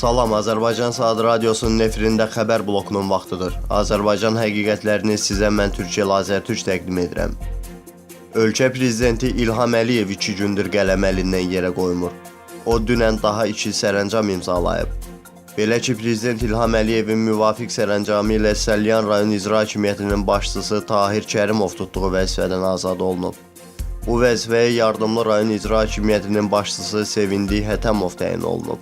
Salam, Azərbaycan Saat Radiosunun efirində xəbər blokunun vaxtıdır. Azərbaycan həqiqətlərini sizə mən Türkiyə Lazərtürk təqdim edirəm. Ölkə prezidenti İlham Əliyev 2 gündür qələm əlindən yerə qoymur. O, dünən daha 2 sərəncam imzalayıb. Belə ki, Prezident İlham Əliyevin müvafiq sərəncamı ilə Səlyan rayon icra hakimiyyətinin başçısı Tahir Kərimov tutduğu vəzifədən azad olunub. Bu vəzifəyə yardımlı rayon icra hakimiyyətinin başçısı Sevindik Hətəmov təyin olunub.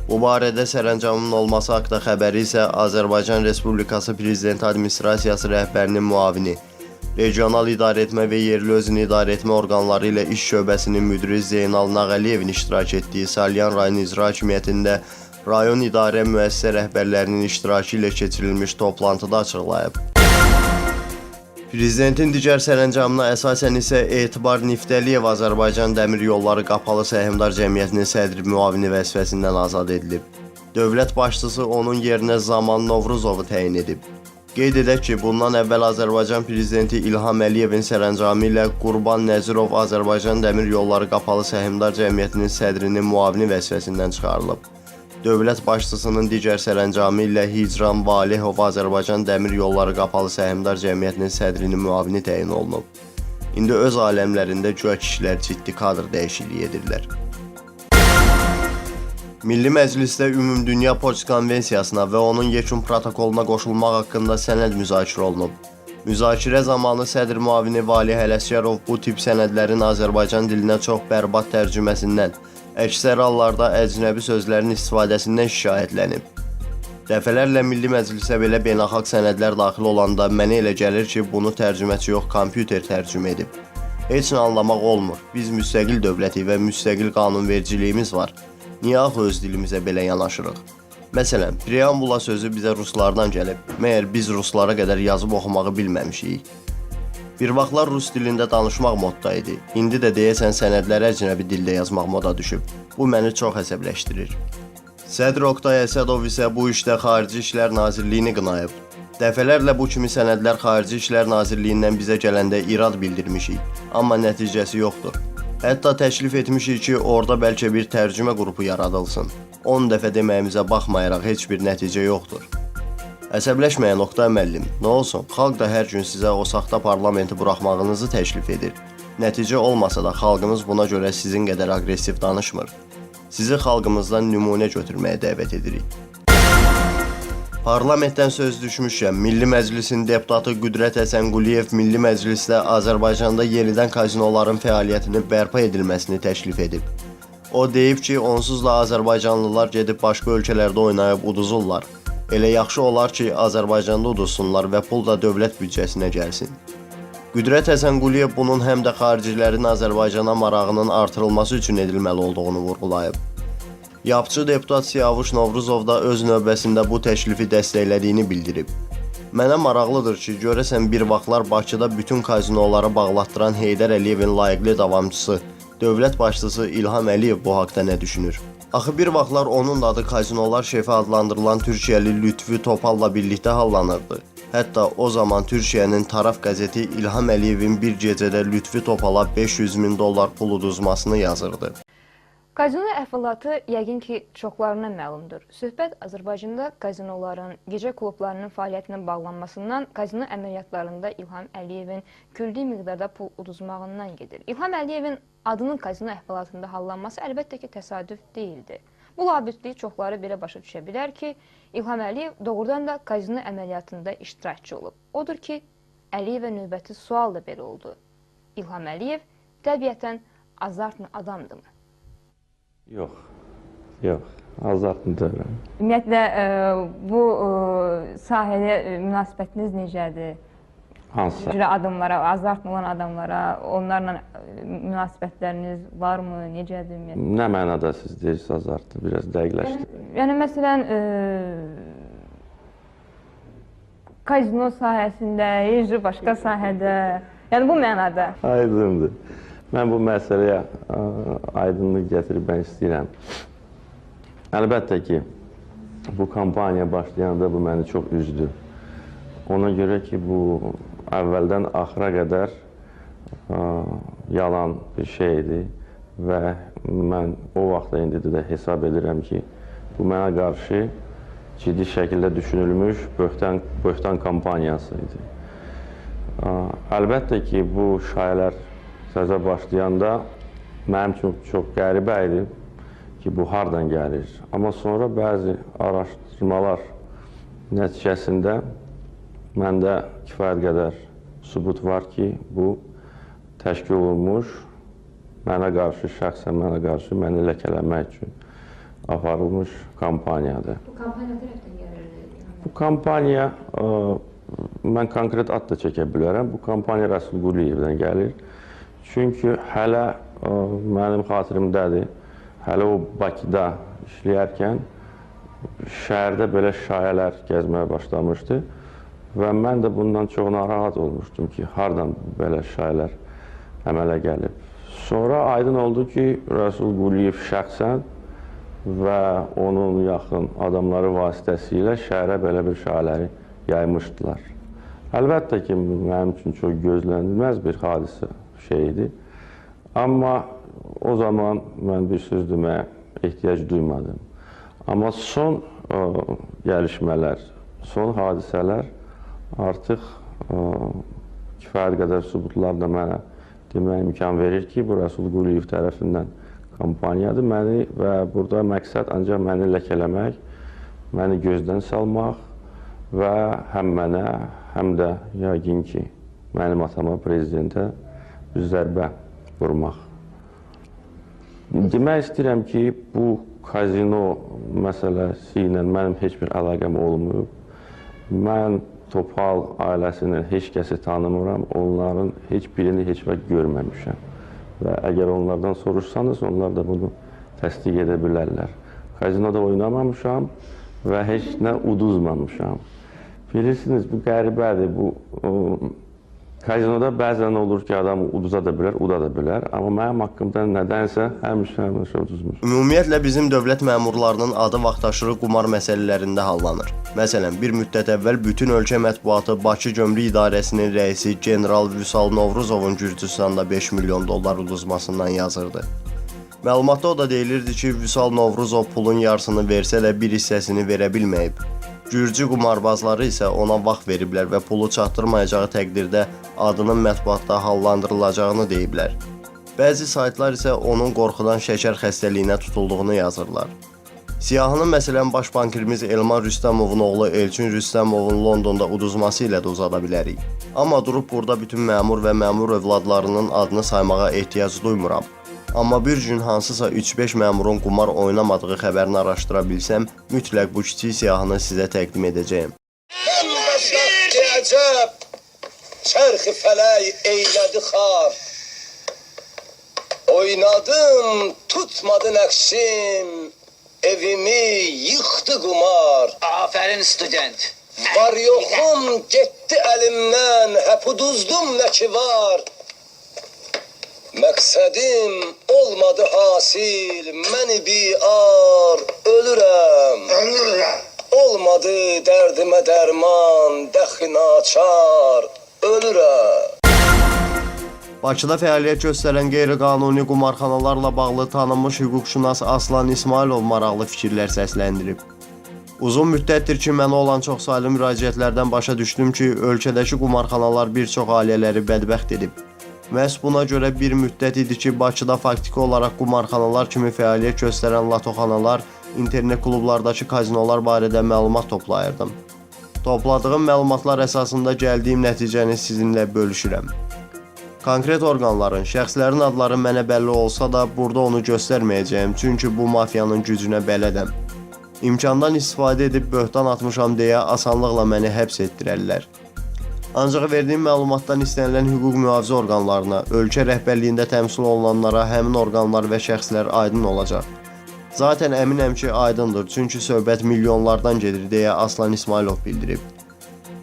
Bu barədə sərəncamın olması haqda xəbəri isə Azərbaycan Respublikası Prezidenti Administrasiyası rəhbərinin müavini, regional idarəetmə və yerli özünü idarəetmə orqanları ilə iş şöbəsinin müdiri Zeynal Nağəliyevin iştirak etdiyi Səlyan rayon icra hakimiyyətində rayon idarə müəssisə rəhbərlərinin iştirakı ilə keçirilmiş toplantıda açıqlayıb. Prezidentin digər sərəncamına əsasən isə Etibar Niftəliyev Azərbaycan Dəmir Yolları Qapalı Səhmdar Cəmiyyətinin sədri müavini vəzifəsindən azad edilib. Dövlət başçısı onun yerinə Zaman Novruzovu təyin edib. Qeyd edək ki, bundan əvvəl Azərbaycan Prezidenti İlham Əliyevin sərəncamı ilə Qurban Nəzirov Azərbaycan Dəmir Yolları Qapalı Səhmdar Cəmiyyətinin sədrinin müavini vəzifəsindən çıxarılıb. Dövlət başçısının digər sərəncamı ilə Hicran Valehov Azərbaycan Dəmir Yolları Qapalı Səhmdar Cəmiyyətinin sədrinin müavini təyin olunub. İndi öz aləmlərində güya kişilər ciddi kadr dəyişikliyi edirlər. Milli Məclisdə Ümumdünya Poçt Konvensiyasına və onun yekun protokoluna qoşulmaq haqqında sənəd müzakirə olunub. Müzakirə zamanı sədr müavini Valih Ələsgərov bu tip sənədlərin Azərbaycan dilinə çox bərbad tərcüməsindən, əksər hallarda əcnəbi sözlərin istifadəsindən şikayətlənib. Dəfələrlə Milli Məclisə belə beynəlxalq sənədlər daxil olanda mənə elə gəlir ki, bunu tərcüməçi yox, kompüter tərcümə edib. Heç nə anlamaq olmur. Biz müstəqil dövləti və müstəqil qanunvericiliyimiz var. Niyə axı öz dilimizə belə yanaşırıq? Məsələn, preambula sözü bizə ruslardan gəlib. Məyər biz ruslara qədər yazıb oxumağı bilməmişik. Bir vaxtlar rus dilində danışmaq modda idi. İndi də deyəsən sənədləri əcnəbi dildə yazmaq moda düşüb. Bu məni çox əsəbləşdirir. Sədr Oqtay Əsədov isə bu işdə Xarici İşlər Nazirliyini qınayıb. Dəfələrlə bu kimi sənədlər Xarici İşlər Nazirliyindən bizə gələndə irad bildirmişik, amma nəticəsi yoxdur. Hətta təklif etmişik ki, orada bəlkə bir tərcümə qrupu yaradılsın. 10 dəfə deməyimizə baxmayaraq heç bir nəticə yoxdur. Əsəbləşməyə Oqtay müəllim, nə olsun, xalq da hər gün sizə o saxta parlamenti buraxmağınızı təklif edir. Nəticə olmasa da xalqımız buna görə sizin qədər aqressiv danışmır. Sizi xalqımızdan nümunə götürməyə dəvət edirik. Parlamentdən söz düşmüşkən, Milli Məclisin deputatı Qüdrət Həsənquliyev Milli Məclisdə Azərbaycanda yenidən kazinoların fəaliyyətini bərpa edilməsini təklif edib. O deyib ki, onsuz da azərbaycanlılar gedib başqa ölkələrdə oynayıb uduzurlar. Elə yaxşı olar ki, Azərbaycanda uduzsunlar və pul da dövlət büdcəsinə gəlsin. Qüdrət Həsənquliyev bunun həm də xaricilərin Azərbaycana marağının artırılması üçün edilməli olduğunu vurğulayıb. Yapçı deputat Siyavuş Novruzov da öz növbəsində bu təklifi dəstəklədiyini bildirib. Mənə maraqlıdır ki, görəsən bir vaxtlar Bakıda bütün kazinoları bağlatdıran Heydər Əliyevin layiqli davamçısı, dövlət başçısı İlham Əliyev bu haqda nə düşünür? Axı bir vaxtlar onun adı kazinolar şefi adlandırılan Türkiyəli Lütfü Topalla birlikdə hallanırdı. Hətta o zaman Türkiyənin Taraf qəzeti İlham Əliyevin bir gecədə Lütfü Topala 500 min dollar pul uduzmasını yazırdı. Kazino əhvalatı yəqin ki, çoxlarına məlumdur. Söhbət Azərbaycanda kazinoların, gecə klublarının fəaliyyətinin bağlanmasından, kazino əməliyyatlarında İlham Əliyevin külli miqdarda pul uduzmağından gedir. İlham Əliyevin adının kazino əhvalatında hallanması əlbəttə ki, təsadüf deyildi. Bu labüdlük çoxları belə başa düşə bilər ki, İlham Əliyev doğrudan da kazino əməliyyatında iştirakçı olub. Odur ki, Əliyevə növbəti sual da belə oldu. İlham Əliyev təbiətən azartlı adamdırmı? Yox, azartlı deyirəm. Ümumiyyətlə, bu sahəyə münasibətiniz necədir? Hansı? Cürə adamlara, azartlı olan adamlara, onlarla münasibətləriniz varmı, necədir ümumiyyətlə? Nə mənada siz deyirsiniz azartlı, biraz dəqiqləşdir. Yəni, məsələn, kazino sahəsində, yecə başqa sahədə, yəni bu mənada. Aydındır. Mən bu məsələyə aydınlıq gətirib mən istəyirəm. Əlbəttə ki, bu kampaniya başlayanda bu məni çox üzdü. Ona görə ki, bu əvvəldən axıra qədər yalan bir şeydir və mən o vaxtda indi də hesab edirəm ki, Bu mənə qarşı ciddi şəkildə düşünülmüş böhtan kampaniyası idi. Əlbəttə ki, bu şayələr sözə başlayanda mənim üçün çox qəribə idi ki, bu hardan gəlir. Amma sonra bəzi araşdırmalar nəticəsində məndə kifayət qədər sübut var ki, bu təşkil olunmuş, mənə qarşı, şəxsən mənə qarşı məni ləkələmək üçün aparılmış kampaniyadır. Bu kampaniya tərəfdən gəlirdi? Bu kampaniya, mən konkret ad da çəkə bilərəm, bu kampaniya Rəsul Quliyevdən gəlir. Çünki hələ mənim xatirimdədir, hələ o Bakıda işləyərkən şəhərdə belə şayələr gəzməyə başlamışdı və mən də bundan çox narahat olmuşdum ki, hardan belə şayələr əmələ gəlib. Sonra aydın oldu ki, Rəsul Quliyev şəxsən və onun yaxın adamları vasitəsilə şəhərə belə bir şayələri yaymışdılar. Əlbəttə ki, mənim üçün çox gözlənilməz bir hadisə şeydi. Amma o zaman mən bir söz deməyə ehtiyac duymadım. Amma son gəlişmələr, son hadisələr artıq kifayət qədər sübutlarla mənə deməyə imkan verir ki, bu Rəsul Quliyev tərəfindən kampaniyadır məni və burada məqsəd ancaq məni ləkələmək, məni gözdən salmaq və həm mənə, həm də yəqin ki, mənim atama, prezidentə bir zərbə vurmaq. Demək istəyirəm ki, bu kazino məsələsi ilə mənim heç bir əlaqəm olmayıb. Mən Topal ailəsinin heç kəsi tanımıram, onların heç birini heç vaxt görməmişəm. Və əgər onlardan soruşsanız, onlar da bunu təsdiq edə bilərlər. Kazinoda oynamamışam və heç nə uduzmamışam. Bilirsiniz, bu qəribədir. Kazinoda bəzən olur ki, adam uduza da bilər, uda da bilər. Amma mənim haqqımda nədənsə həmişə uduzmuş. Ümumiyyətlə, bizim dövlət məmurlarının adı vaxtaşırı qumar məsələlərində hallanır. Məsələn, bir müddət əvvəl bütün ölkə mətbuatı Bakı Gömrük İdarəsinin rəisi General Vüsal Novruzovun Gürcüstanda 5 milyon dollar uduzmasından yazırdı. Məlumatda o da deyilirdi ki, Vüsal Novruzov pulun yarısını versə də bir hissəsini verə bilməyib. Gürcü qumarbazları isə ona vaxt veriblər və pulu çatdırmayacağı təqdirdə adının mətbuatda hallandırılacağını deyiblər. Bəzi saytlar isə onun qorxudan şəkər xəstəliyinə tutulduğunu yazırlar. Siyahının məsələn baş bankirimiz Elman Rüstəmovun oğlu Elçin Rüstəmovun Londonda uduzması ilə də uzada bilərik. Amma durub burada bütün məmur və məmur övladlarının adını saymağa ehtiyac duymuram. Amma bir gün hansısa 3-5 məmurun qumar oynamadığı xəbərini araşdıra bilsəm, mütləq bu kiçik siyahını sizə təqdim edəcəyim. Çərxi fələk eylədi xar. Oynadım, tutmadı nəqşim, evimi yıxdı qumar. Aferin student. Var yoxum getdi əlimdən, həp uduzdum nə ki var. Məqsədim olmadı hasil, məni biar ölürəm. Olmadı dərdimə dərman, dəxi naçar ölürəm. Bakıda fəaliyyət göstərən qeyri-qanuni qumarxanalarla bağlı tanınmış hüquqşünas Aslan İsmailov maraqlı fikirlər səsləndirib. Uzun müddətdir ki, mənə olan çoxsaylı müraciətlərdən başa düşdüm ki, ölkədəki qumarxanalar bir çox ailələri bədbəxt edib. Məhz buna görə bir müddət idi ki, Bakıda faktiki olaraq qumarxanalar kimi fəaliyyət göstərən latoxanalar, internet klublardakı kazinolar barədə məlumat toplayırdım. Topladığım məlumatlar əsasında gəldiyim nəticəni sizinlə bölüşürəm. Konkret orqanların, şəxslərin adları mənə bəlli olsa da, burada onu göstərməyəcəyim, çünki bu mafiyanın gücünə bələdəm. İmkandan istifadə edib böhtan atmışam deyə asanlıqla məni həbs etdirərlər. Ancaq verdiyim məlumatdan istənilən hüquq mühafizə orqanlarına, ölkə rəhbərliyində təmsil olunanlara həmin orqanlar və şəxslər aydın olacaq. Zaten əminəm ki, aydındır, çünki söhbət milyonlardan gedir deyə Aslan İsmailov bildirib.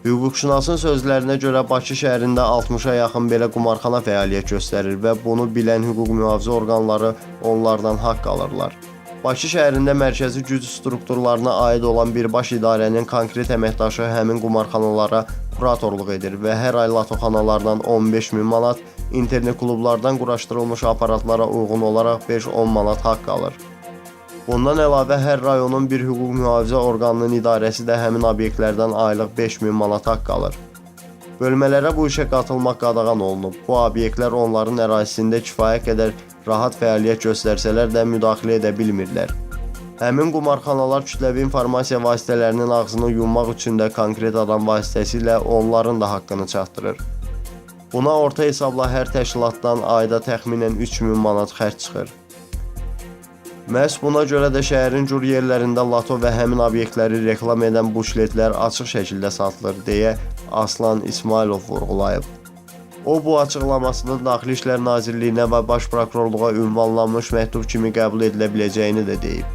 Hüquqşünasın sözlərinə görə Bakı şəhərində 60-a yaxın belə qumarxana fəaliyyət göstərir və bunu bilən hüquq mühafizə orqanları onlardan haqq alırlar. Bakı şəhərində mərkəzi güc strukturlarına aid olan birbaş idarənin konkret əməkdaşı həmin qumarxanalara kuratorluq edir və hər ay latoxanalardan 15.000 manat, internet klublardan quraşdırılmış aparatlara uyğun olaraq 5-10 manat haqq alır. Bundan əlavə hər rayonun bir hüquq mühafizə orqanının idarəsi də həmin obyektlərdən aylıq 5000 manat haqq alır. Bölmələrə bu işə qatılmaq qadağan olunub. Bu obyektlər onların ərazisində kifayət qədər rahat fəaliyyət göstərsələr də müdaxilə edə bilmirlər. Həmin qumarxanalar kütləvi informasiya vasitələrinin ağzını yummaq üçün də konkret adam vasitəsilə onların da haqqını çatdırır. Buna orta hesabla hər təşkilatdan ayda təxminən 3000 manat xərc çıxır. Məhz buna görə də şəhərin cür yerlərində lato və həmin obyektləri reklam edən buşletlər açıq şəkildə satılır, deyə Aslan İsmailov vurğulayıb. O, bu açıqlamasını Daxili İşlər Nazirliyinə və Baş Prokurorluğa ünvanlanmış məktub kimi qəbul edilə biləcəyini də deyib.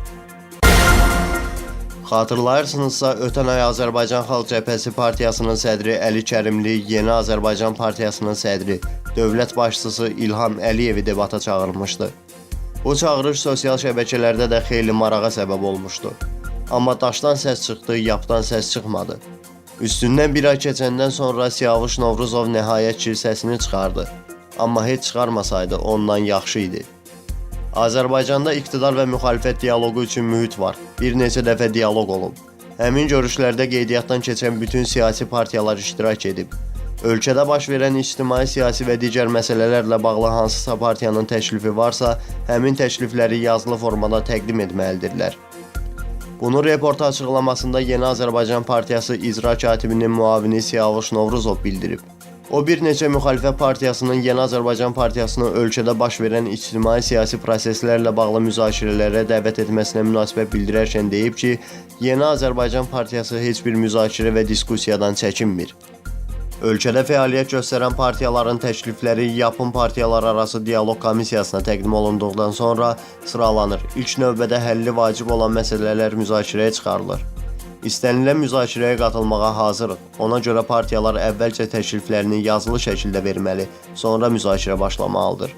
Xatırlayırsınızsa, ötən ay Azərbaycan Xalq Cəbhəsi Partiyasının sədri Əli Kərimli, Yeni Azərbaycan Partiyasının sədri, dövlət başçısı İlham Əliyevi debata çağırmışdı. Bu çağırış sosial şəbəkələrdə də xeyli marağa səbəb olmuşdu. Amma daşdan səs çıxdı, yapdan səs çıxmadı. Üstündən bir ay keçəndən sonra Siyavuş Novruzov nəhayət kilsəsini çıxardı. Amma heç çıxarmasaydı ondan yaxşı idi. Azərbaycanda iqtidar və müxalifət dialoqu üçün mühit var. Bir neçə dəfə dialoq olub. Həmin görüşlərdə qeydiyyatdan keçən bütün siyasi partiyalar iştirak edib. Ölkədə baş verən ictimai, siyasi və digər məsələlərlə bağlı hansısa partiyanın təklifi varsa, həmin təklifləri yazılı formada təqdim etməlidirlər. Bunu reporta açıqlamasında Yeni Azərbaycan Partiyası icra katibinin müavini Siyavuş Novruzov bildirib. O, bir neçə müxalifət partiyasının Yeni Azərbaycan Partiyasını ölkədə baş verən ictimai, siyasi proseslərlə bağlı müzakirələrə dəvət etməsinə münasibət bildirərkən deyib ki, Yeni Azərbaycan Partiyası heç bir müzakirə və diskussiyadan çəkinmir. Ölkədə fəaliyyət göstərən partiyaların təklifləri Yapın Partiyalar Arası Dialoq Komissiyasına təqdim olunduqdan sonra sıralanır. İlk növbədə həlli vacib olan məsələlər müzakirəyə çıxarılır. İstənilən müzakirəyə qatılmağa hazırıq. Ona görə partiyalar əvvəlcə təkliflərini yazılı şəkildə verməli, sonra müzakirə başlamalıdır.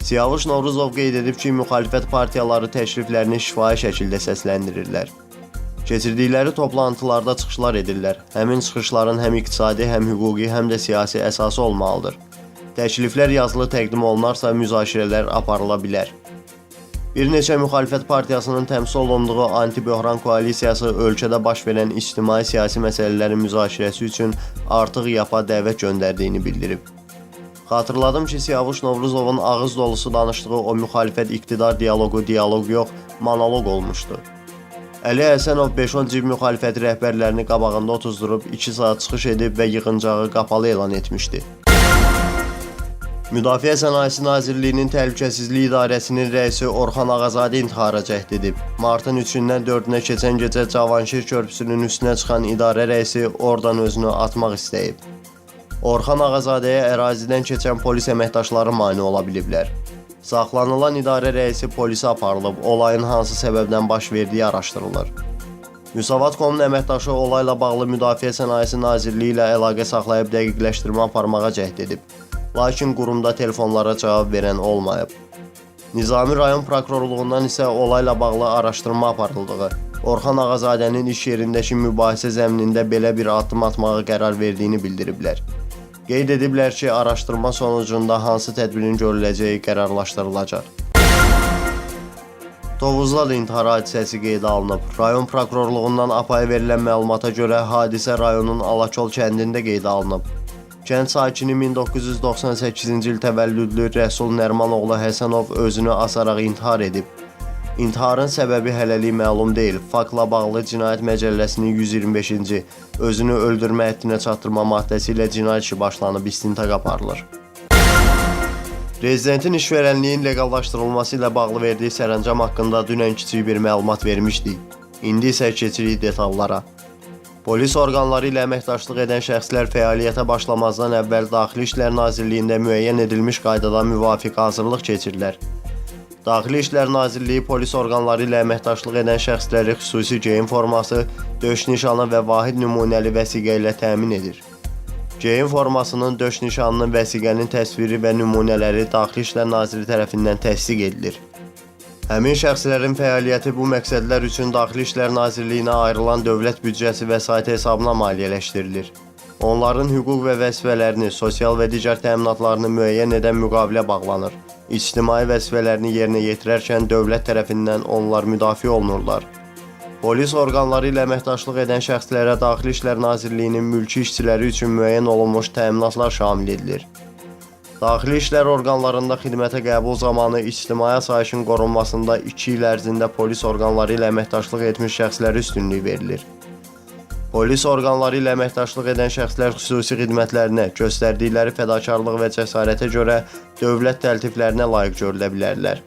Siyavuş Novruzov qeyd edib ki, müxalifət partiyaları təkliflərini şifahi şəkildə səsləndirirlər. Keçirdikləri toplantılarda çıxışlar edirlər. Həmin çıxışların həm iqtisadi, həm hüquqi, həm də siyasi əsası olmalıdır. Təkliflər yazılı təqdim olunarsa müzakirələr aparıla bilər. Bir neçə müxalifət partiyasının təmsil olunduğu anti-böhran koalisiyası ölkədə baş verən ictimai, siyasi məsələlərin müzakirəsi üçün artıq YAP-a dəvət göndərdiyini bildirib. Xatırladım ki, Siyavuş Novruzovun ağız dolusu danışdığı o müxalifət iqtidar dialoqu dialoq yox, monoloq olmuşdu. Əli Həsənov 5-10 cib müxalifəti rəhbərlərini qabağında otuzdurub 2 saat çıxış edib və yığıncağı qapalı elan etmişdi. Müdafiə Sənayesi Nazirliyinin Təhlükəsizlik İdarəsinin rəisi Orxan Ağazadə intihara cəhd edib. Martın 3-dən 4-nə keçən gecə Cavanşir körpüsünün üstünə çıxan idarə rəisi oradan özünü atmaq istəyib. Orxan Ağazadəyə ərazidən keçən polis əməkdaşları mane ola biliblər. Saxlanılan idarə rəisi polisə aparılıb, olayın hansı səbəbdən baş verdiyi araşdırılır. Müsavat.com-un əməkdaşı olayla bağlı Müdafiə Sənayesi Nazirliyi ilə əlaqə saxlayıb dəqiqləşdirmə aparmağa cəhd edib. Lakin qurumda telefonlara cavab verən olmayıb. Nizami rayon prokurorluğundan isə olayla bağlı araşdırma aparıldığı, Orxan Ağazadənin iş yerindəki mübahisə zəminində belə bir addım atmağa qərar verdiyini bildiriblər. Qeyd ediblər ki, araşdırma sonucunda hansı tədbirin görüləcəyi qərarlaşdırılacaq. Tovuzda da intihar hadisəsi qeydə alınıb. Rayon prokurorluğundan APAya verilən məlumata görə hadisə rayonun Alakol kəndində qeydə alınıb. Kənd sakini 1998-ci il təvəllüdlü Rəsul Nərmanoğlu Həsənov özünü asaraq intihar edib. İntiharın səbəbi hələlik məlum deyil. Faktla bağlı Cinayət Məcəlləsinin 125-ci özünü öldürmə həddinə çatdırma maddəsi ilə cinayət işi başlanıb istintaq aparılır. Prezidentin işverənliyin legallaşdırılması ilə bağlı verdiyi sərəncam haqqında dünən kiçik bir məlumat vermişdik. İndi isə keçirik detallara. Polis orqanları ilə əməkdaşlıq edən şəxslər fəaliyyətə başlamazdan əvvəl Daxili İşlər Nazirliyində müəyyən edilmiş qaydada müvafiq hazırlıq keçirilər. Daxili İşlər Nazirliyi polis orqanları ilə əməkdaşlıq edən şəxsləri xüsusi geyim forması, döş nişanı və vahid nümunəli vəsiqə ilə təmin edir. Geyim formasının, döş nişanının, vəsiqənin təsviri və nümunələri Daxili İşlər Naziri tərəfindən təsdiq edilir. Həmin şəxslərin fəaliyyəti bu məqsədlər üçün Daxili İşlər Nazirliyinə ayrılan dövlət büdcəsi vəsait hesabına maliyyələşdirilir. Onların hüquq və vəzifələrini, sosial və digər təminatlarını müəyyən edən müqavilə bağlanır. İctimai vəzifələrini yerinə yetirərkən dövlət tərəfindən onlar müdafiə olunurlar. Polis orqanları ilə əməkdaşlıq edən şəxslərə Daxili İşlər Nazirliyinin mülki işçiləri üçün müəyyən olunmuş təminatlar şamil edilir. Daxili İşlər orqanlarında xidmətə qəbul zamanı ictimai asayişin qorunmasında 2 il ərzində polis orqanları ilə əməkdaşlıq etmiş şəxslərə üstünlük verilir. Polis orqanları ilə əməkdaşlıq edən şəxslər xüsusi xidmətlərinə, göstərdikləri fədakarlıq və cəsarətə görə dövlət təltiflərinə layiq görülə bilərlər.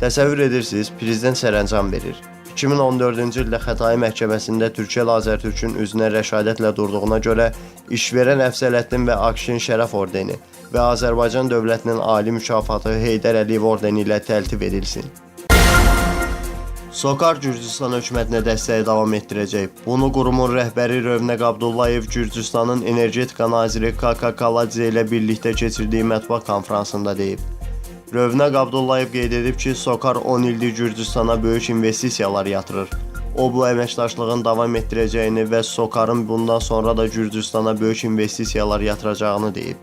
Təsəvvür edirsiniz, prezident sərəncam verir. 2014-cü ildə Xətai məhkəməsində Türkiyə Azərtürkün üzünə rəşadətlə durduğuna görə işverən Əfzələddin və Akşin Şərəf ordeni və Azərbaycan dövlətinin ali mükafatı Heydər Əliyev ordeni ilə təltif edilsin. SOCAR Gürcüstan hökumətinə dəstəyi davam etdirəcək. Bunu qurumun rəhbəri Rövnəq Abdullayev Gürcüstanın energetika naziri Kaka Kaladze ilə birlikdə keçirdiyi mətbuat konfransında deyib. Rövnəq Abdullayev qeyd edib ki, SOCAR 10 ildir Gürcüstana böyük investisiyalar yatırır. O, bu əməkdaşlığın davam etdirəcəyini və SOCAR-ın bundan sonra da Gürcüstana böyük investisiyalar yatıracağını deyib.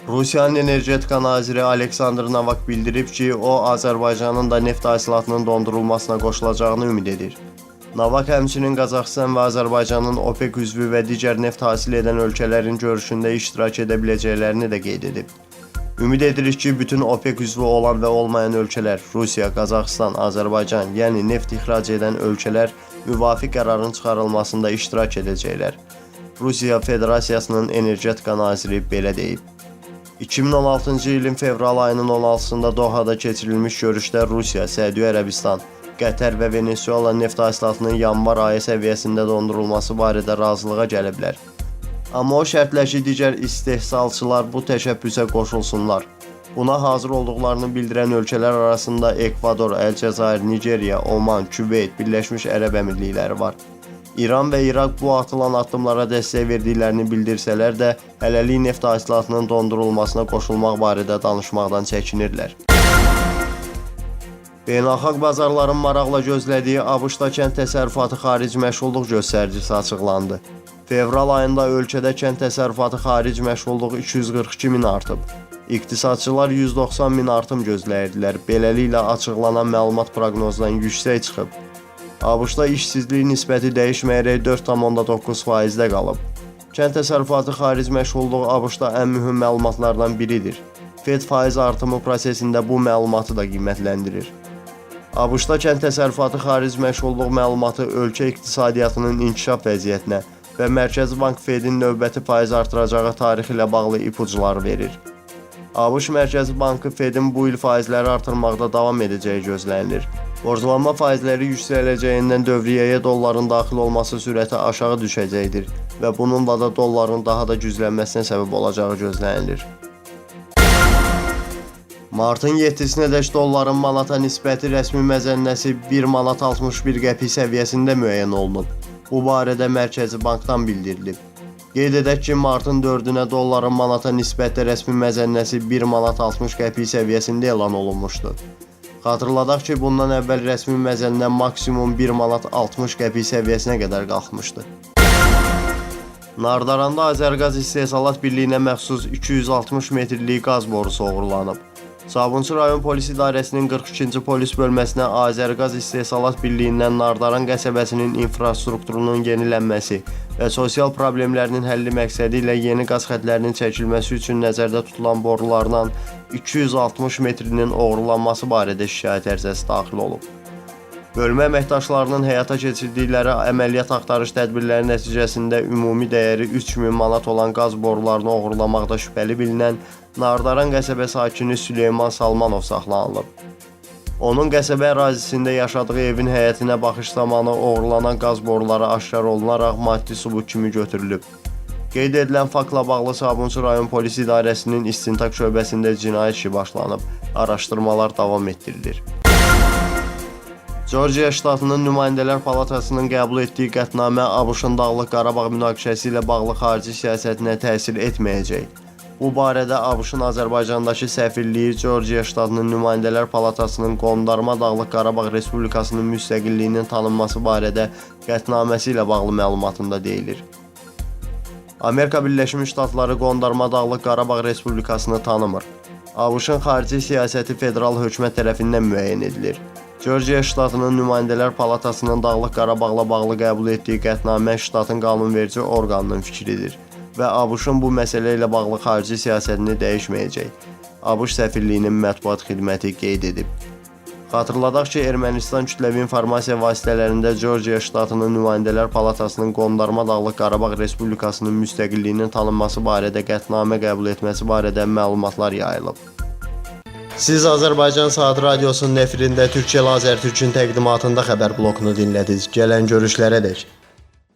Rusiyanın energetika naziri Aleksandr Novak bildirib ki, o, Azərbaycanın da neft hasilatının dondurulmasına qoşulacağını ümid edir. Novak həmçinin Qazaxıstan və Azərbaycanın OPEC üzvü və digər neft hasil edən ölkələrin görüşündə iştirak edə biləcəklərini də qeyd edib. Ümid edirik ki, bütün OPEC üzvü olan və olmayan ölkələr, Rusiya, Qazaxıstan, Azərbaycan, yəni neft ixrac edən ölkələr müvafiq qərarın çıxarılmasında iştirak edəcəklər. Rusiya Federasiyasının energetika naziri belə deyib. 2016-cı ilin fevral ayının 16-sında Dohada keçirilmiş görüşdə Rusiya, Səudiyyə Ərəbistan, Qətər və Venezuela neft hasilatının yanvar ayı səviyyəsində dondurulması barədə razılığa gəliblər. Amma o şərtlə ki, digər istehsalçılar bu təşəbbüsə qoşulsunlar. Buna hazır olduqlarını bildirən ölkələr arasında Ekvador, Əlcəzair, Nigeriya, Oman, Küveyt, Birləşmiş Ərəb Əmirlikləri var. İran və İraq bu atılan addımlara dəstək verdiklərini bildirsələr də, hələlik neft hasilatının dondurulmasına qoşulmaq barədə danışmaqdan çəkinirlər. Beynəlxalq bazarların maraqla gözlədiyi ABŞ-da kənd təsərrüfatı xaric məşğulluq göstəricisi açıqlandı. Fevral ayında ölkədə kənd təsərrüfatı xaric məşğulluq 242 min artıb. İqtisadçılar 190 min artım gözləyirdilər. Beləliklə açıqlanan məlumat proqnozdan yüksək çıxıb. ABŞ-da işsizlik nisbəti dəyişməyərək 4,9%-də qalıb. Kənd təsərrüfatı xaric məşğulluğu ABŞ-da ən mühüm məlumatlardan biridir. Fed faiz artımı prosesində bu məlumatı da qiymətləndirir. ABŞ-da kənd təsərrüfatı xaric məşğulluq məlumatı ölkə iqtisadiyyatının inkişaf vəziyyətinə və Mərkəzi Bank Fedin növbəti faiz artıracağı tarixi ilə bağlı ipuclar verir. ABŞ Mərkəzi Bankı Fedin bu il faizləri artırmaqda davam edəcəyi gözlənilir. Borclanma faizləri yüksələcəyindən dövriyyəyə dolların daxil olması sürəti aşağı düşəcəkdir və bununla da dolların daha da güclənməsinə səbəb olacağı gözlənilir. Martın 7-sinədək dolların manata nisbəti rəsmi məzənnəsi 1 manat 61 qəpik səviyyəsində müəyyən olunub. Bu barədə Mərkəzi Bankdan bildirilib. Qeyd edək ki, martın 4-ünə dolların manata nisbətdə rəsmi məzənnəsi 1 manat 60 qəpik səviyyəsində elan olunmuşdu. Xatırladaq ki, bundan əvvəl rəsmi məzənnə maksimum 1 manat 60 qəpik səviyyəsinə qədər qalxmışdı. Nardaranda Azərqaz İstehsalat Birliyinə məxsus 260 metrlik qaz borusu oğurlanıb. Sabunçu rayon polis idarəsinin 42-ci polis bölməsinə Azərqaz İstehsalat Birliyindən Nardaran qəsəbəsinin infrastrukturunun yenilənməsi və sosial problemlərinin həlli məqsədi ilə yeni qaz xətlərinin çəkilməsi üçün nəzərdə tutulan borulardan 260 metrinin oğurlanması barədə şikayət ərizəsi daxil olub. Bölmə əməkdaşlarının həyata keçirdikləri əməliyyat axtarış tədbirləri nəticəsində ümumi dəyəri 3000 manat olan qaz borularını oğurlamaqda şübhəli bilinən Nardaran qəsəbə sakini Süleyman Salmanov saxlanılıb. Onun qəsəbə ərazisində yaşadığı evin həyətinə baxış zamanı oğurlanan qaz boruları aşkar olunaraq maddi sübut kimi götürülüb. Qeyd edilən faktla bağlı Sabunçu rayon polis idarəsinin istintaq şöbəsində cinayət işi başlanıb. Araşdırmalar davam etdirilir. Georgiya ştatının Nümayəndələr Palatasının qəbul etdiyi qətnamə ABŞ-ın Dağlıq Qarabağ münaqişəsi ilə bağlı xarici siyasətinə təsir etməyəcək. Bu barədə ABŞ-ın Azərbaycandakı səfirliyi Georgiya ştatının Nümayəndələr Palatasının Qondarma Dağlıq Qarabağ Respublikasının müstəqilliyinin tanınması barədə qətnaməsi ilə bağlı məlumatında deyilir. Amerika Birləşmiş Ştatları Qondarma Dağlıq Qarabağ Respublikasını tanımır. ABŞ-ın xarici siyasəti federal hökumət tərəfindən müəyyən edilir. Georgiya ştatının nümayəndələr palatasının Dağlıq Qarabağla bağlı qəbul etdiyi qətnamə ştatın qanunverici orqanının fikridir və ABŞ-ın bu məsələ ilə bağlı xarici siyasətini dəyişməyəcək. ABŞ səfirliyinin mətbuat xidməti qeyd edib. Xatırladaq ki, Ermənistan kütləvi informasiya vasitələrində Georgiya ştatının nümayəndələr palatasının qondarma Dağlıq Qarabağ Respublikasının müstəqilliyinin tanınması barədə qətnamə qəbul etməsi barədə məlumatlar yayılıb. Siz Azərbaycan Saat Radiosunun efirində Türkcell Azərtürkün təqdimatında xəbər blokunu dinlədiniz. Gələn görüşlərə dək.